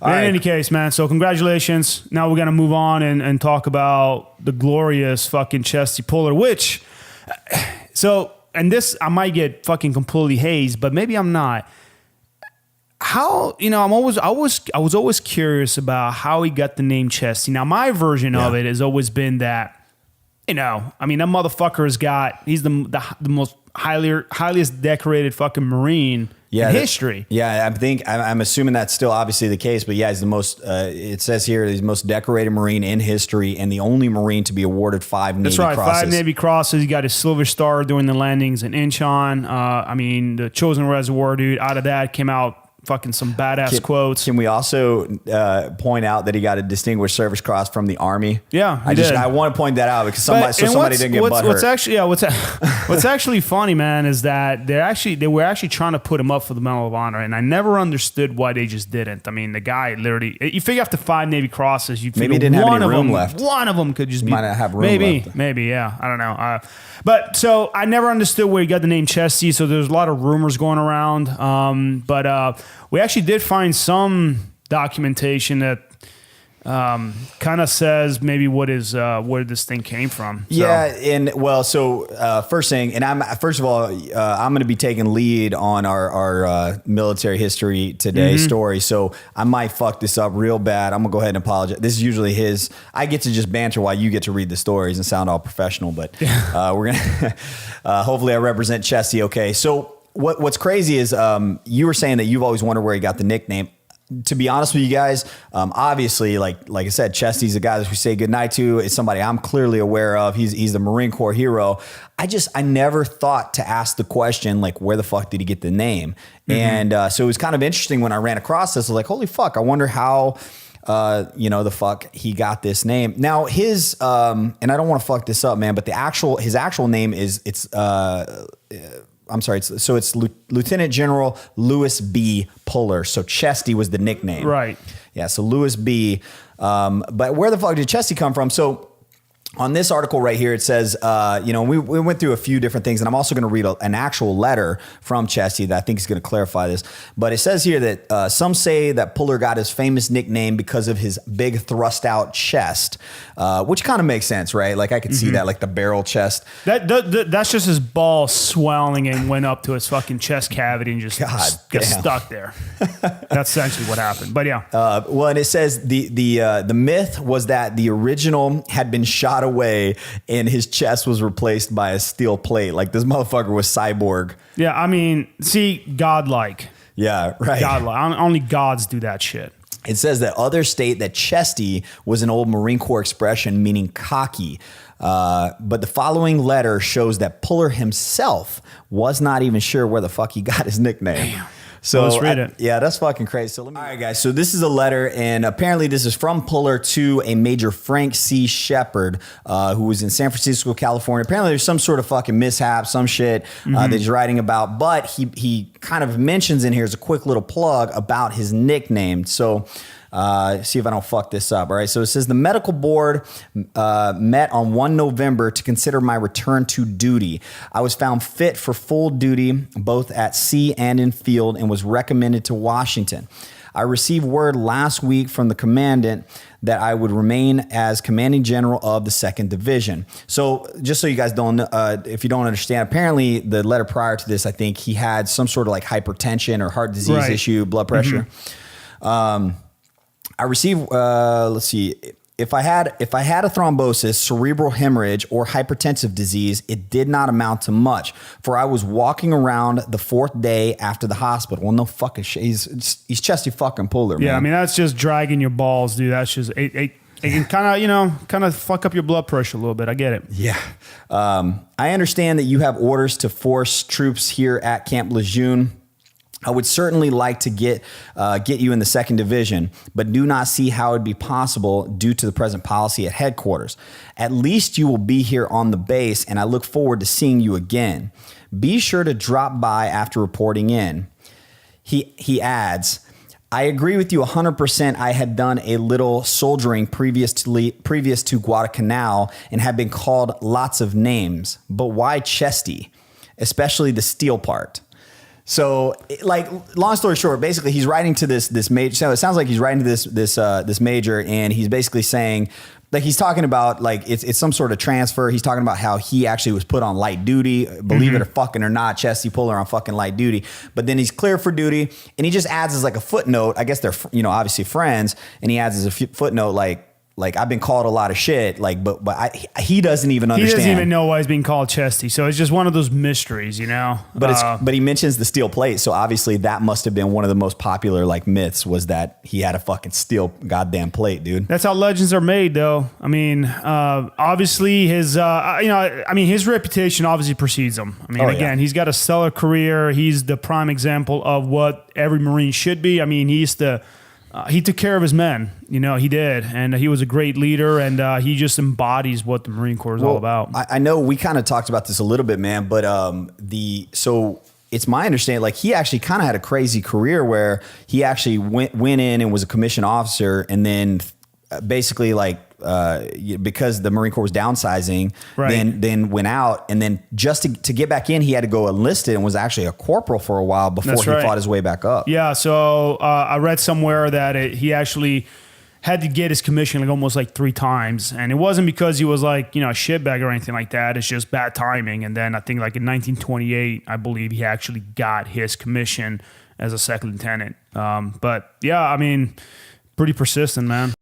In any case, man, so congratulations. Now we're going to move on and talk about the glorious fucking Chesty Puller, which, and this, I might get fucking completely hazed, but maybe I'm not. How, I was always curious about how he got the name Chesty. Now, my version of it has always been that, that motherfucker he's the most highest decorated fucking Marine in history. Yeah, I'm assuming that's still obviously the case, but yeah, he's the most, it says here, he's the most decorated Marine in history and the only Marine to be awarded 5 Navy crosses. That's right, 5 Navy crosses. He got his Silver Star during the landings in Incheon. The Chosen Reservoir, dude, out of that came out fucking some badass quotes. Can we also point out that he got a Distinguished Service Cross from the Army? Yeah, I want to point that out because somebody didn't get butthurt. What's actually funny, man, is that they were actually trying to put him up for the Medal of Honor, and I never understood why they just didn't. I mean, the guy literally, you figure after 5 Navy crosses, you figure maybe he didn't have any room left. One of them could just might not have room left. Maybe, yeah, I don't know. But so I never understood where he got the name Chesty. So there's a lot of rumors going around, but we actually did find some documentation that kind of says maybe where this thing came from. So. Yeah, first thing, and I'm going to be taking lead on our military history today story, so I might fuck this up real bad. I'm gonna go ahead and apologize. This is usually I get to just banter while you get to read the stories and sound all professional, but we're gonna hopefully I represent Chesty okay. So what's crazy is you were saying that you've always wondered where he got the nickname. To be honest with you guys, obviously, like I said, Chesty's the guy that we say goodnight to. It's somebody I'm clearly aware of. He's the Marine Corps hero. I never thought to ask the question, like, where the fuck did he get the name? And so it was kind of interesting when I ran across this. I was like, holy fuck, I wonder how, the fuck he got this name. Now his, and I don't want to fuck this up, man, but his actual name it's Lieutenant General Louis B. Puller. So Chesty was the nickname. Right. Yeah, so Louis B. But where the fuck did Chesty come from? So on this article right here, it says, we went through a few different things, and I'm also going to read an actual letter from Chesty that I think is going to clarify this. But it says here that some say that Puller got his famous nickname because of his big thrust out chest, which kind of makes sense, right? Like I could see that, like the barrel chest. That's just his ball swelling and went up to his fucking chest cavity and just got stuck there. That's essentially what happened. But yeah. And it says the myth was that the original had been shot away and his chest was replaced by a steel plate. Like this motherfucker was cyborg. Yeah, I mean, see, godlike. Yeah, right. Godlike. Only gods do that shit. It says that others state that Chesty was an old Marine Corps expression meaning cocky. But the following letter shows that Puller himself was not even sure where the fuck he got his nickname. Damn. So let's read it. Yeah, that's fucking crazy. So all right, guys. So this is a letter, and apparently this is from Puller to a Major Frank C. Shepard, who was in San Francisco, California. Apparently there's some sort of fucking mishap, some shit that he's writing about. But he kind of mentions in here as a quick little plug about his nickname. So see if I don't fuck this up. All right. So it says the medical board met on 1 November to consider my return to duty. I was found fit for full duty, both at sea and in field, and was recommended to Washington. I received word last week from the commandant that I would remain as commanding general of the 2nd Division. So just so you guys don't, if you don't understand, apparently the letter prior to this, I think he had some sort of like hypertension or heart disease issue, blood pressure. I received, let's see, if I had a thrombosis, cerebral hemorrhage, or hypertensive disease, it did not amount to much, for I was walking around the 4th day after the hospital. Well, no fucking shit. He's Chesty fucking Puller, man. Yeah, I mean, that's just dragging your balls, dude. That's just, it can kind of fuck up your blood pressure a little bit. I get it. Yeah. I understand that you have orders to force troops here at Camp Lejeune. I would certainly like to get you in the 2nd Division, but do not see how it would be possible due to the present policy at headquarters. At least you will be here on the base, and I look forward to seeing you again. Be sure to drop by after reporting in. He adds, I agree with you 100%. I had done a little soldiering previous to Guadalcanal and have been called lots of names, but why Chesty, especially the steel part? So, like, long story short, basically, he's writing to this major. So it sounds like he's writing to this major, and he's basically saying, like, he's talking about like it's some sort of transfer. He's talking about how he actually was put on light duty, believe it or fucking or not, Chesty Puller on fucking light duty. But then he's cleared for duty, and he just adds as like a footnote. I guess they're obviously friends, and he adds as a footnote like I've been called a lot of shit, like, but he doesn't even understand. He doesn't even know why he's being called Chesty. So it's just one of those mysteries, you know. But he mentions the steel plate, so obviously that must have been one of the most popular like myths, was that he had a fucking steel goddamn plate, dude. That's how legends are made, though. I mean, obviously his his reputation obviously precedes him. I mean, again, he's got a stellar career. He's the prime example of what every Marine should be. I mean, he took care of his men, you know, he did. And he was a great leader, and he just embodies what the Marine Corps is all about. I know we kind of talked about this a little bit, man, but so it's my understanding, like, he actually kind of had a crazy career where he actually went in and was a commissioned officer, and then basically like, because the Marine Corps was downsizing, then went out, and then just to get back in, he had to go enlisted and was actually a corporal for a while before he fought his way back up. Yeah, so I read somewhere that he actually had to get his commission like almost like 3 times, and it wasn't because he was like, you know, a shitbag or anything like that. It's just bad timing. And then I think like in 1928, I believe he actually got his commission as a second lieutenant. But yeah, I mean, pretty persistent, man.